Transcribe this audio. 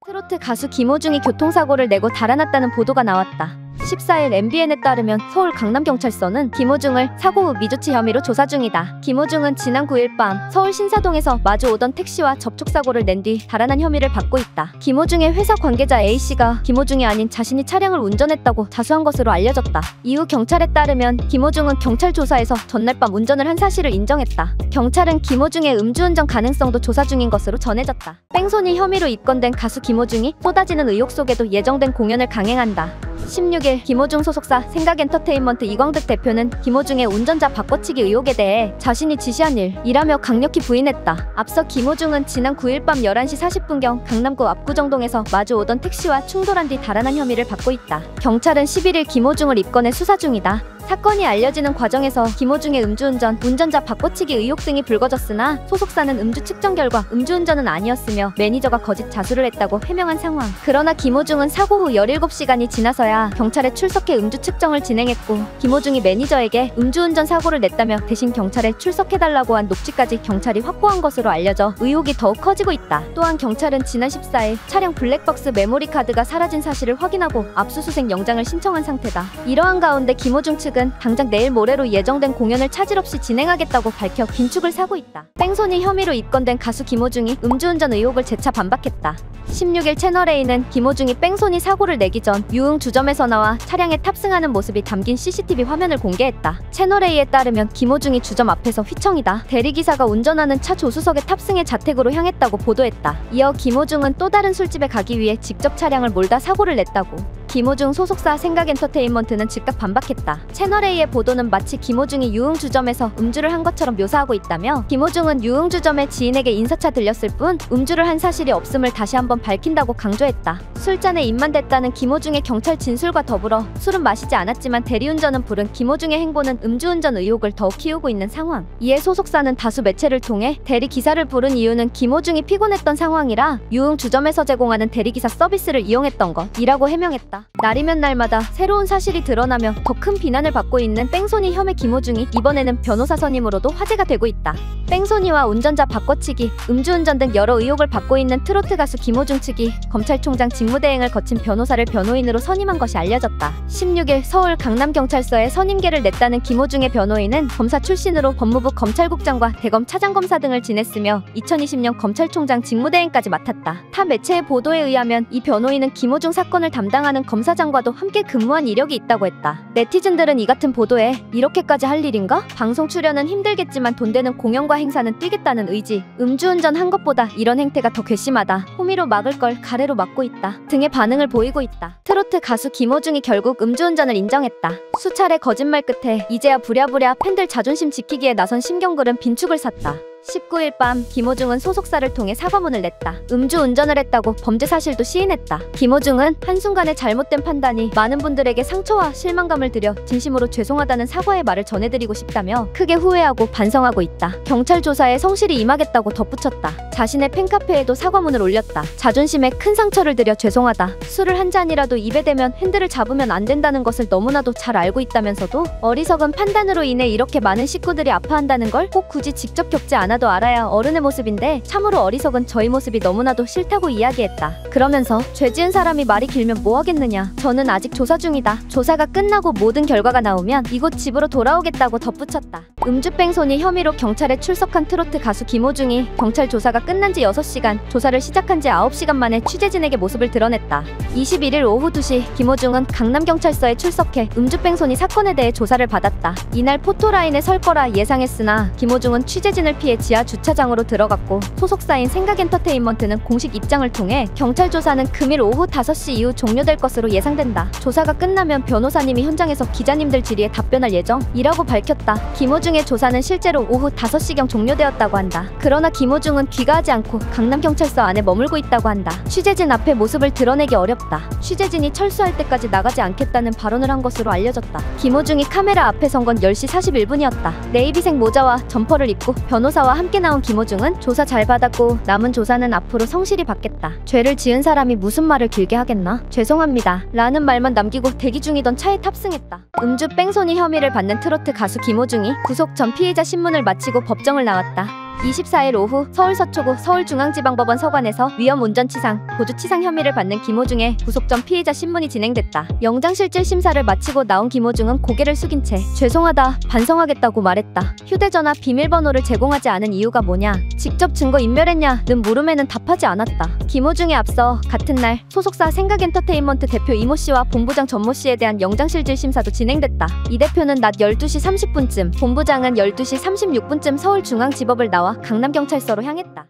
트로트 가수 김호중이 교통사고를 내고 달아났다는 보도가 나왔다. 14일 MBN에 따르면 서울 강남경찰서는 김호중을 사고 후 미조치 혐의로 조사 중이다. 김호중은 지난 9일 밤 서울 신사동에서 마주 오던 택시와 접촉사고를 낸 뒤 달아난 혐의를 받고 있다. 김호중의 회사 관계자 A씨가 김호중이 아닌 자신이 차량을 운전했다고 자수한 것으로 알려졌다. 이후 경찰에 따르면 김호중은 경찰 조사에서 전날 밤 운전을 한 사실을 인정했다. 경찰은 김호중의 음주운전 가능성도 조사 중인 것으로 전해졌다. 뺑소니 혐의로 입건된 가수 김호중이 쏟아지는 의혹 속에도 예정된 공연을 강행한다. 16일 김호중 소속사 생각엔터테인먼트 이광득 대표는 김호중의 운전자 바꿔치기 의혹에 대해 자신이 지시한 일이라며 강력히 부인했다. 앞서 김호중은 지난 9일 밤 11시 40분경 강남구 압구정동에서 마주 오던 택시와 충돌한 뒤 달아난 혐의를 받고 있다. 경찰은 11일 김호중을 입건해 수사 중이다. 사건이 알려지는 과정에서 김호중의 음주운전, 운전자 바꿔치기 의혹 등이 불거졌으나 소속사는 음주 측정 결과 음주운전은 아니었으며 매니저가 거짓 자수를 했다고 해명한 상황. 그러나 김호중은 사고 후 17시간이 지나서야 경찰에 출석해 음주 측정을 진행했고 김호중이 매니저에게 음주운전 사고를 냈다며 대신 경찰에 출석해달라고 한 녹취까지 경찰이 확보한 것으로 알려져 의혹이 더욱 커지고 있다. 또한 경찰은 지난 14일 차량 블랙박스 메모리 카드가 사라진 사실을 확인하고 압수수색 영장을 신청한 상태다. 이러한 가운데 김호중 측은 당장 내일 모레로 예정된 공연을 차질 없이 진행하겠다고 밝혀 긴축을 사고 있다. 뺑소니 혐의로 입건된 가수 김호중이 음주운전 의혹을 재차 반박했다. 16일 채널A는 김호중이 뺑소니 사고를 내기 전 유흥 주점에서 나와 차량에 탑승하는 모습이 담긴 CCTV 화면을 공개했다. 채널A에 따르면 김호중이 주점 앞에서 휘청이다 대리기사가 운전하는 차 조수석에 탑승해 자택으로 향했다고 보도했다. 이어 김호중은 또 다른 술집에 가기 위해 직접 차량을 몰다 사고를 냈다고. 김호중 소속사 생각엔터테인먼트는 즉각 반박했다. 채널A의 보도는 마치 김호중이 유흥주점에서 음주를 한 것처럼 묘사하고 있다며 김호중은 유흥주점에 지인에게 인사차 들렸을 뿐 음주를 한 사실이 없음을 다시 한번 밝힌다고 강조했다. 술잔에 입만 댔다는 김호중의 경찰 진술과 더불어 술은 마시지 않았지만 대리운전은 부른 김호중의 행보는 음주운전 의혹을 더욱 키우고 있는 상황. 이에 소속사는 다수 매체를 통해 대리기사를 부른 이유는 김호중이 피곤했던 상황이라 유흥주점에서 제공하는 대리기사 서비스를 이용했던 것이라고 해명했다. 날이면 날마다 새로운 사실이 드러나며 더 큰 비난을 받고 있는 뺑소니 혐의 김호중이 이번에는 변호사 선임으로도 화제가 되고 있다. 뺑소니와 운전자 바꿔치기, 음주운전 등 여러 의혹을 받고 있는 트로트 가수 김호중 측이 검찰총장 직무대행을 거친 변호사를 변호인으로 선임한 것이 알려졌다. 16일 서울 강남경찰서에 선임계를 냈다는 김호중의 변호인은 검사 출신으로 법무부 검찰국장과 대검 차장검사 등을 지냈으며 2020년 검찰총장 직무대행까지 맡았다. 타 매체의 보도에 의하면 이 변호인은 김호중 사건을 담당하는 검사장과도 함께 근무한 이력이 있다고 했다. 네티즌들은 이 같은 보도에 이렇게까지 할 일인가? 방송 출연은 힘들겠지만 돈 되는 공연과 행사는 뛰겠다는 의지, 음주운전 한 것보다 이런 행태가 더 괘씸하다, 호미로 막을 걸 가래로 막고 있다 등의 반응을 보이고 있다. 트로트 가수 김호중이 결국 음주운전을 인정했다. 수차례 거짓말 끝에 이제야 부랴부랴 팬들 자존심 지키기에 나선 심경글은 빈축을 샀다. 19일 밤 김호중은 소속사를 통해 사과문을 냈다. 음주운전을 했다고 범죄 사실도 시인했다. 김호중은 한순간의 잘못된 판단이 많은 분들에게 상처와 실망감을 드려 진심으로 죄송하다는 사과의 말을 전해드리고 싶다며 크게 후회하고 반성하고 있다. 경찰 조사에 성실히 임하겠다고 덧붙였다. 자신의 팬카페에도 사과문을 올렸다. 자존심에 큰 상처를 드려 죄송하다. 술을 한 잔이라도 입에 대면 핸들을 잡으면 안 된다는 것을 너무나도 잘 알고 있다면서도 어리석은 판단으로 인해 이렇게 많은 식구들이 아파한다는 걸 꼭 굳이 직접 겪지 않아도 알아야 어른의 모습인데 참으로 어리석은 저희 모습이 너무나도 싫다고 이야기했다. 그러면서 죄 지은 사람이 말이 길면 뭐 하겠느냐. 저는 아직 조사 중이다. 조사가 끝나고 모든 결과가 나오면 이곳 집으로 돌아오겠다고 덧붙였다. 음주뺑소니 혐의로 경찰에 출석한 트로트 가수 김호중이 경찰 조사가 끝난 지 6시간, 조사를 시작한 지 9시간 만에 취재진에게 모습을 드러냈다. 21일 오후 2시 김호중은 강남경찰서에 출석해 음주뺑소니 사건에 대해 조사를 받았다. 이날 포토라인에 설 거라 예상했으나 김호중은 취재진을 피해 지하 주차장으로 들어갔고 소속사인 생각엔터테인먼트는 공식 입장을 통해 경찰 조사는 금일 오후 5시 이후 종료될 것으로 예상된다. 조사가 끝나면 변호사님이 현장에서 기자님들 질의에 답변할 예정이라고 밝혔다. 김호중의 조사는 실제로 오후 5시경 종료되었다고 한다. 그러나 김호중은 귀가하지 않고 강남경찰서 안에 머물고 있다고 한다. 취재진 앞에 모습을 드러내기 어렵다. 취재진이 철수할 때까지 나가지 않겠다는 발언을 한 것으로 알려졌다. 김호중이 카메라 앞에 선 건 10시 41분이었다. 네이비색 모자와 점퍼를 입고 변호사와 함께 나온 김호중은 조사 잘 받았고 남은 조사는 앞으로 성실히 받겠다. 죄를 지은 사람이 무슨 말을 길게 하겠나? 죄송합니다 라는 말만 남기고 대기 중이던 차에 탑승했다. 음주 뺑소니 혐의를 받는 트로트 가수 김호중이 구속 전 피의자 신문을 마치고 법정을 나왔다. 24일 오후 서울 서초구 서울중앙지방법원 서관에서 위험운전치상, 보주치상 혐의를 받는 김호중의 구속 전 피의자 신문이 진행됐다. 영장실질 심사를 마치고 나온 김호중은 고개를 숙인 채 죄송하다, 반성하겠다고 말했다. 휴대전화 비밀번호를 제공하지 않은 이유가 뭐냐, 직접 증거 인멸했냐는 물음에는 답하지 않았다. 김호중에 앞서 같은 날 소속사 생각엔터테인먼트 대표 이모 씨와 본부장 전모 씨에 대한 영장실질 심사도 진행됐다. 이 대표는 낮 12시 30분쯤, 본부장은 12시 36분쯤 서울중앙지법을 나와 강남경찰서로 향했다.